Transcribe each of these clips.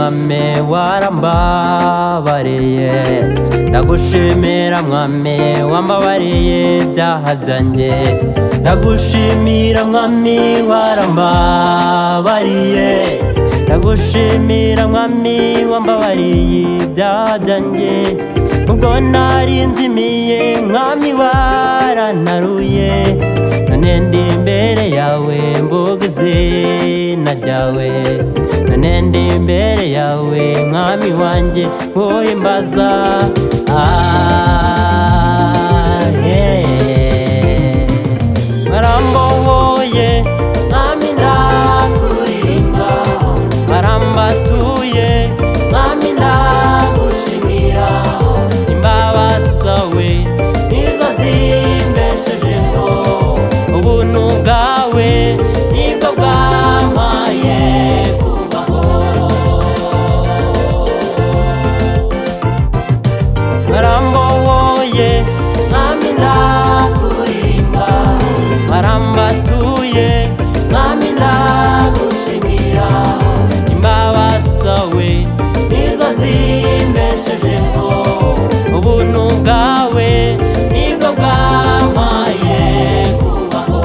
mwami warambabariye, ndagushimira mwami wambabariye ibyaha byanjye, ndagushimira mwami warambabariye, ndagushimira mwami wambabariye ibyaha byanjye. Ubwo nari nzimiye mwami warantaruye, none ndi imbere yawe mvuga izina ryawe, none ndi imbere yawe mwami wanjye wohimbaza. Warambohoye mwami ndakuririmba, warambatuye mwami ndagushimira, imbabazi zawe nizo zimbeshejeho, ubuntu bwawe nibwo bwampaye kubaho. Warambohoye mwami ndakuririmba, warambatuye mwami ndagushimira, imbabazi zawe nizo zimbeshejeho, ubuntu bwawe nibwo bwampaye kubaho.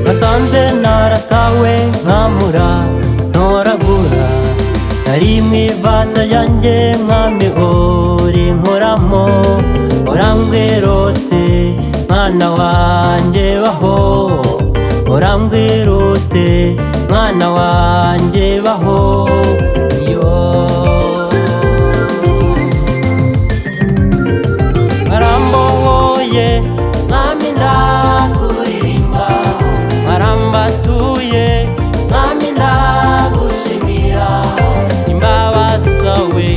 Nasanze naratawe nkamura ntoragura, nari mw'ivata ryanjye mwami urinkoramo, urambwirute mwana wanjye baho, urambwirute mwana wanjye baho. Warambohoye mwami ndakuririmba, warambatuye mwami ndagushimira, imbabazi zawe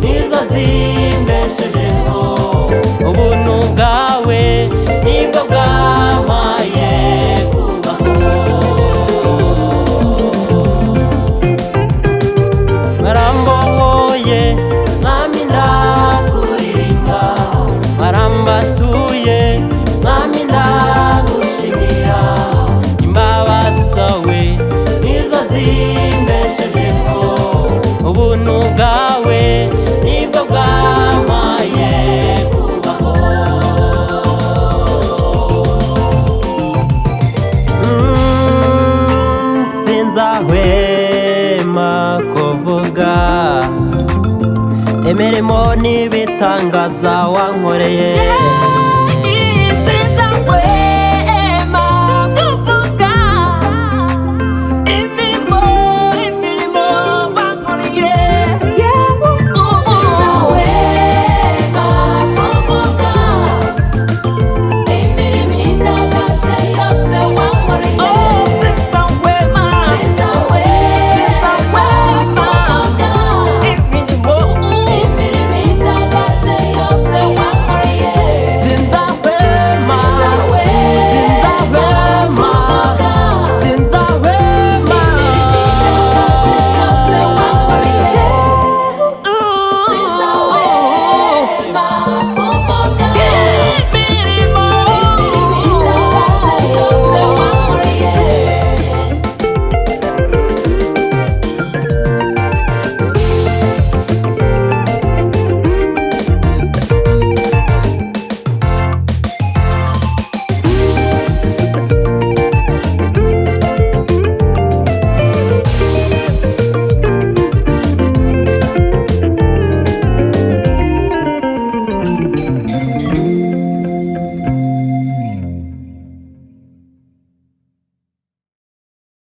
nizo zimbeshejeho, ubuntu bwawe nibwo bwampaye kubaho. Warambohoye mwami ndakuririmba, warambatuye mwami ndagushimira, imbabazi zawe nizo zimbeshejeho, ubuntu bwawe nibwo bwampaye kubaho. Sinzahwema kuvuga imirimo n'ibitangaza wankoreye.